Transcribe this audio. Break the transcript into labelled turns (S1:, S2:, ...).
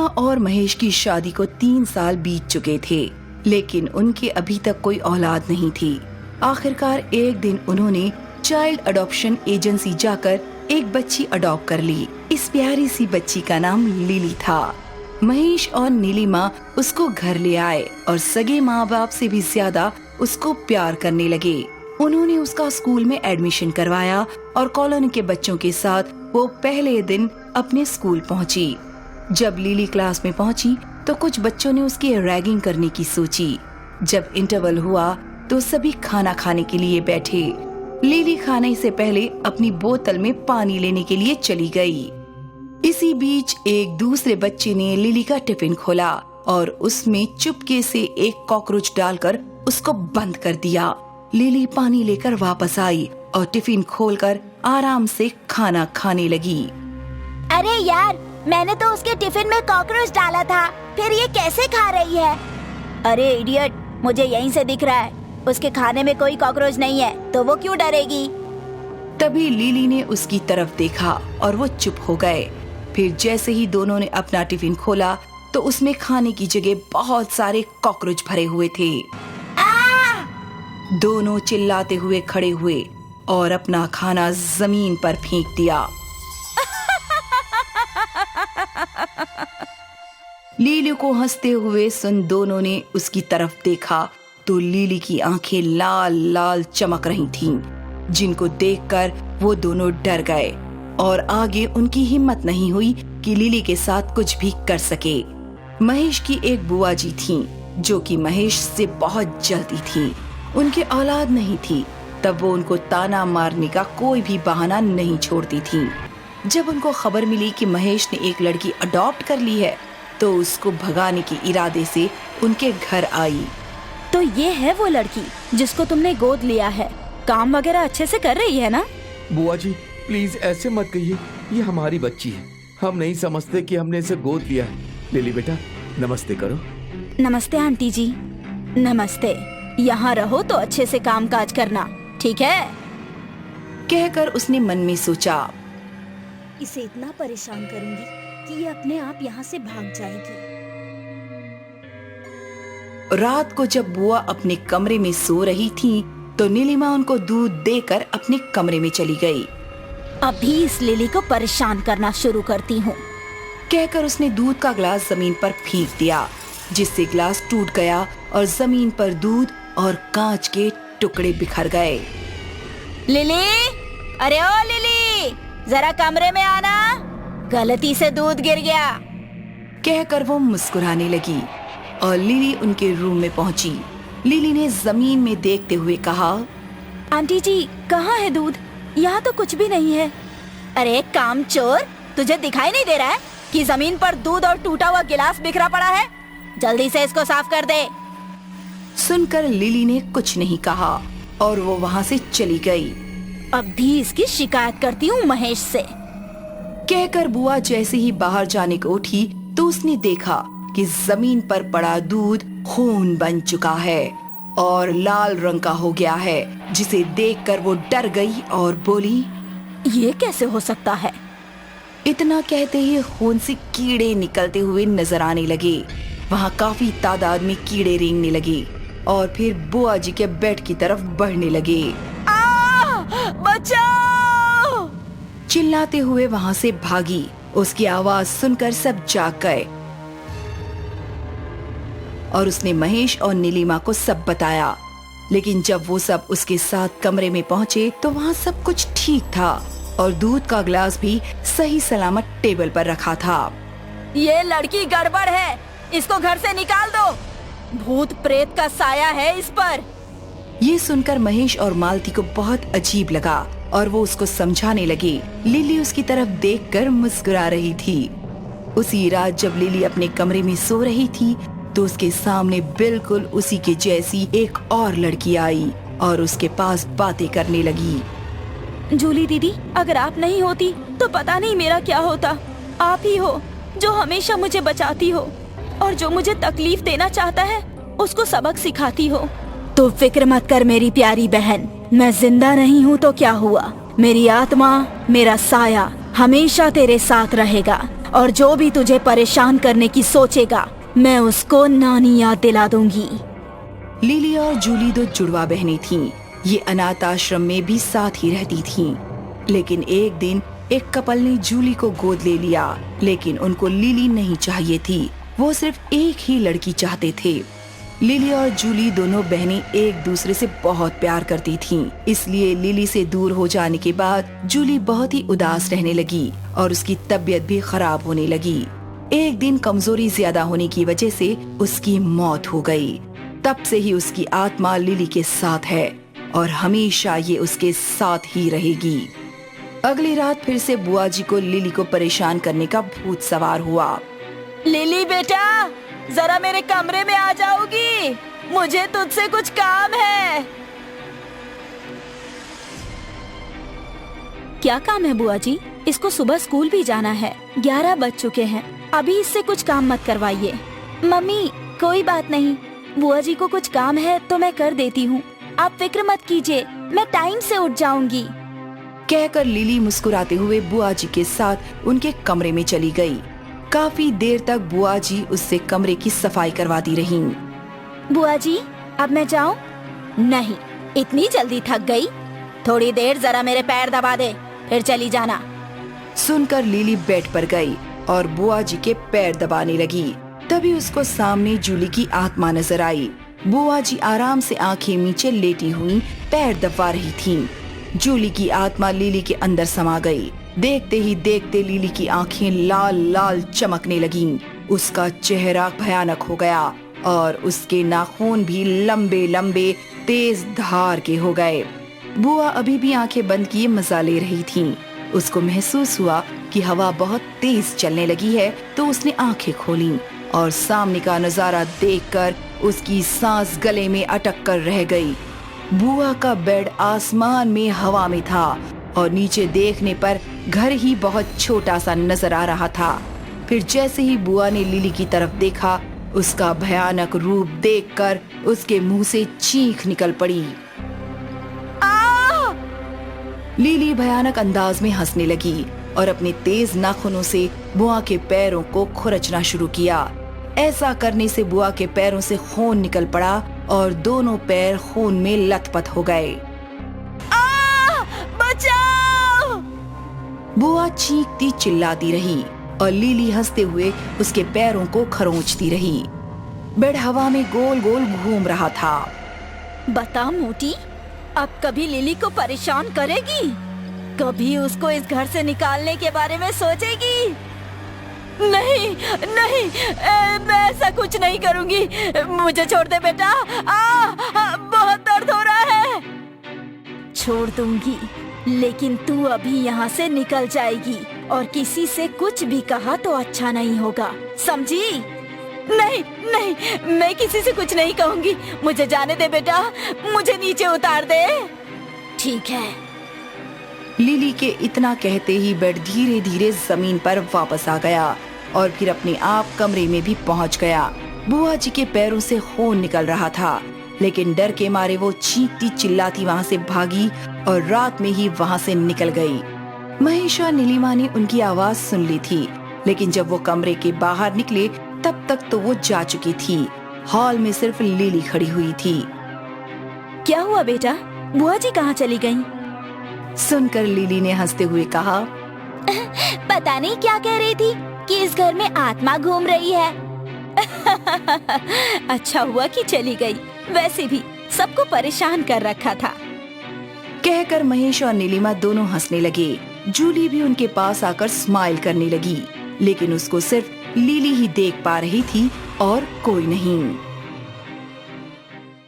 S1: और महेश की शादी को 3 साल बीत चुके थे, लेकिन उनके अभी तक कोई औलाद नहीं थी। आखिरकार एक दिन उन्होंने चाइल्ड अडॉप्शन एजेंसी जाकर एक बच्ची अडॉप्ट कर ली। इस प्यारी सी बच्ची का नाम लिली था। महेश और नीलिमा उसको घर ले आए और सगे माँ बाप से भी ज्यादा उसको प्यार करने लगे। उन्होंने उसका स्कूल में एडमिशन करवाया और कॉलोनी के बच्चों के साथ वो पहले दिन अपने स्कूल पहुंची। जब लिली क्लास में पहुंची तो कुछ बच्चों ने उसकी रैगिंग करने की सोची। जब इंटरवल हुआ तो सभी खाना खाने के लिए बैठे। लिली खाने से पहले अपनी बोतल में पानी लेने के लिए चली गई। इसी बीच एक दूसरे बच्चे ने लिली का टिफिन खोला और उसमें चुपके से एक कॉकरोच डालकर उसको बंद कर दिया। लिली पानी लेकर वापस आई और टिफिन खोलकर आराम से खाना खाने लगी।
S2: अरे यार, मैंने तो उसके टिफिन में कॉकरोच डाला था, फिर ये कैसे खा रही है? अरे इडियट, मुझे यहीं से दिख रहा है उसके खाने में कोई कॉकरोच नहीं है, तो वो क्यों डरेगी?
S1: तभी लिली ने उसकी तरफ देखा और वो चुप हो गए। फिर जैसे ही दोनों ने अपना टिफिन खोला तो उसमें खाने की जगह बहुत सारे कॉकरोच भरे हुए थे। दोनों चिल्लाते हुए खड़े हुए और अपना खाना जमीन पर फेंक दिया। लिली को हंसते हुए सुन दोनों ने उसकी तरफ देखा तो लिली की आंखें लाल लाल चमक रही थीं, जिनको देखकर वो दोनों डर गए और आगे उनकी हिम्मत नहीं हुई कि लिली के साथ कुछ भी कर सके। महेश की एक बुआ जी थीं, जो कि महेश से बहुत जलती थीं। उनकी औलाद नहीं थी, तब वो उनको ताना मारने का कोई भी बहाना नहीं छोड़ती थीं। जब उनको खबर मिली कि महेश ने एक लड़की अडॉप्ट कर ली है तो उसको भगाने के इरादे से उनके घर आई।
S3: तो ये है वो लड़की जिसको तुमने गोद लिया है, काम वगैरह अच्छे से कर रही है ना?
S4: बुआ जी प्लीज ऐसे मत कहिए, ये हमारी बच्ची है, हम नहीं समझते कि हमने इसे गोद लिया है। लिली बेटा नमस्ते करो।
S3: नमस्ते आंटी जी। नमस्ते। यहाँ रहो तो अच्छे से काम काज करना, ठीक है?
S1: कहकर उसने मन में सोचा,
S3: इसे इतना परेशान करूंगी कि ये अपने आप यहाँ से भाग जाएगी।
S1: रात को जब बुआ अपने कमरे में सो रही थी तो नीलिमा उनको दूध देकर अपने कमरे में चली गई।
S3: अभी इस लिली को परेशान करना शुरू करती हूँ,
S1: कहकर उसने दूध का ग्लास जमीन पर फेंक दिया, जिससे ग्लास टूट गया और जमीन पर दूध और कांच के टुकड़े बिखर गए।
S3: लिली, अरे ओ लिली, जरा कमरे में आना, गलती से दूध गिर गया।
S1: कहकर वो मुस्कुराने लगी और लिली उनके रूम में पहुंची। लिली ने जमीन में देखते हुए कहा,
S3: आंटी जी कहाँ है दूध? यहाँ तो कुछ भी नहीं है। अरे कामचोर, तुझे दिखाई नहीं दे रहा है कि जमीन पर दूध और टूटा हुआ गिलास बिखरा पड़ा है? जल्दी से इसको साफ कर दे।
S1: सुनकर लिली ने कुछ नहीं कहा और वो वहाँ से चली गई।
S3: अब भी इसकी शिकायत करती हूँ महेश से।
S1: कहकर बुआ जैसे ही बाहर जाने को उठी तो उसने देखा कि जमीन पर पड़ा दूध खून बन चुका है और लाल रंग का हो गया है, जिसे देखकर वो डर गई और बोली,
S3: ये कैसे हो सकता है?
S1: इतना कहते ही खून से कीड़े निकलते हुए नजर आने लगे। वहाँ काफी तादाद में कीड़े रेंगने लगे और फिर बुआ जी के बेड की तरफ बढ़ने लगे।
S3: बचाओ!
S1: चिल्लाते हुए वहाँ से भागी। उसकी आवाज सुनकर सब जाग गए और उसने महेश और नीलिमा को सब बताया। लेकिन जब वो सब उसके साथ कमरे में पहुँचे तो वहाँ सब कुछ ठीक था और दूध का ग्लास भी सही सलामत टेबल पर रखा था।
S3: ये लड़की गड़बड़ है, इसको घर से निकाल दो, भूत प्रेत का साया है इस पर।
S1: ये सुनकर महेश और मालती को बहुत अजीब लगा और वो उसको समझाने लगे। लिली उसकी तरफ देखकर मुस्कुरा रही थी। उसी रात जब लिली अपने कमरे में सो रही थी तो उसके सामने बिल्कुल उसी के जैसी एक और लड़की आई और उसके पास बातें करने लगी।
S3: जूली दीदी, अगर आप नहीं होती तो पता नहीं मेरा क्या होता। आप ही हो जो हमेशा मुझे बचाती हो और जो मुझे तकलीफ देना चाहता है उसको सबक सिखाती हो। तो फिक्र मत कर मेरी प्यारी बहन, मैं जिंदा नहीं हूँ तो क्या हुआ, मेरी आत्मा, मेरा साया हमेशा तेरे साथ रहेगा और जो भी तुझे परेशान करने की सोचेगा मैं उसको नानी याद दिला दूंगी।
S1: लिली और जूली दो जुड़वा बहनें थीं। ये अनाथ आश्रम में भी साथ ही रहती थीं। लेकिन एक दिन एक कपल ने जूली को गोद ले लिया, लेकिन उनको लिली नहीं चाहिए थी। वो सिर्फ एक ही लड़की चाहते थे। लिली और जूली दोनों बहनें एक दूसरे से बहुत प्यार करती थीं। इसलिए लिली से दूर हो जाने के बाद जूली बहुत ही उदास रहने लगी और उसकी तबीयत भी खराब होने लगी। एक दिन कमजोरी ज्यादा होने की वजह से उसकी मौत हो गई। तब से ही उसकी आत्मा लिली के साथ है और हमेशा ये उसके साथ ही रहेगी। अगली रात फिर से बुआ जी को लिली को परेशान करने का भूत सवार हुआ।
S3: लिली बेटा, जरा मेरे कमरे में आ जाओगी? मुझे तुझसे कुछ काम है। क्या काम है बुआ जी? इसको सुबह स्कूल भी जाना है। 11 बज चुके हैं। अभी इससे कुछ काम मत करवाइए।
S2: मम्मी कोई बात नहीं, बुआ जी को कुछ काम है तो मैं कर देती हूँ। आप फिक्र मत कीजिए, मैं टाइम से उठ जाऊंगी।
S1: कहकर लिली मुस्कुराते हुए बुआ जी के साथ उनके कमरे में चली गई। काफी देर तक बुआ जी उससे कमरे की सफाई करवाती रहीं।
S2: बुआ जी अब मैं जाऊँ?
S3: नहीं, इतनी जल्दी थक गई? थोड़ी देर जरा मेरे पैर दबा दे, फिर चली जाना।
S1: सुनकर लिली बेड पर गई और बुआ जी के पैर दबाने लगी। तभी उसको सामने जूली की आत्मा नजर आई। बुआ जी आराम से आंखें नीचे लेटी हुई पैर दबा रही थीं। जूली की आत्मा लिली के अंदर समा गई। देखते ही देखते लिली की आंखें लाल लाल चमकने लगीं। उसका चेहरा भयानक हो गया और उसके नाखून भी लंबे लंबे तेज धार के हो गए। बुआ अभी भी आंखें बंद किए मजा ले रही थीं। उसको महसूस हुआ कि हवा बहुत तेज चलने लगी है, तो उसने आंखें खोलीं और सामने का नजारा देखकर उसकी सांस गले में अटक कर रह गई। बुआ का बेड आसमान में हवा में था और नीचे देखने पर घर ही बहुत छोटा सा नजर आ रहा था। फिर जैसे ही बुआ ने लिली की तरफ देखा, उसका भयानक रूप देखकर उसके मुंह से चीख निकल पड़ी। लिली भयानक अंदाज में हंसने लगी और अपने तेज नाखूनों से बुआ के पैरों को खुरचना शुरू किया। ऐसा करने से बुआ के पैरों से खून निकल पड़ा और दोनों पैर खून में लथपथ हो गए।
S3: बचाओ!
S1: बुआ चीखती चिल्लाती रही और लिली हंसते हुए उसके पैरों को खरोंचती रही। बेड हवा में गोल गोल घूम रहा था।
S3: बता मोटी, अब कभी लिली को परेशान करेगी? कभी उसको इस घर से निकालने के बारे में सोचेगी? नहीं नहीं, मैं ऐसा कुछ नहीं करूंगी। मुझे छोड़ दे बेटा। बहुत दर्द हो रहा है। छोड़ दूंगी, लेकिन तू अभी यहाँ से निकल जाएगी और किसी से कुछ भी कहा तो अच्छा नहीं होगा, समझी? नहीं नहीं, मैं किसी से कुछ नहीं कहूंगी। मुझे जाने दे बेटा, मुझे नीचे उतार दे। ठीक है।
S1: लिली के इतना कहते ही बेड धीरे धीरे जमीन पर वापस आ गया और फिर अपने आप कमरे में भी पहुंच गया। बुआ जी के पैरों से खून निकल रहा था, लेकिन डर के मारे वो चीखती चिल्लाती वहां से भागी और रात में ही वहां से निकल गई। महेश और नीलिमा ने उनकी आवाज सुन ली थी, लेकिन जब वो कमरे के बाहर निकले तब तक तो वो जा चुकी थी। हॉल में सिर्फ लिली खड़ी हुई थी।
S3: क्या हुआ बेटा, बुआ जी कहाँ चली गईं?
S1: सुनकर लिली ने हंसते हुए कहा,
S2: पता नहीं क्या कह रही थी कि इस घर में आत्मा घूम रही है।
S3: अच्छा हुआ कि चली गई, वैसे भी सबको परेशान कर रखा था।
S1: कहकर महेश और नीलिमा दोनों हंसने लगे। जूली भी उनके पास आकर स्माइल करने लगी, लेकिन उसको सिर्फ लिली ही देख पा रही थी और कोई नहीं।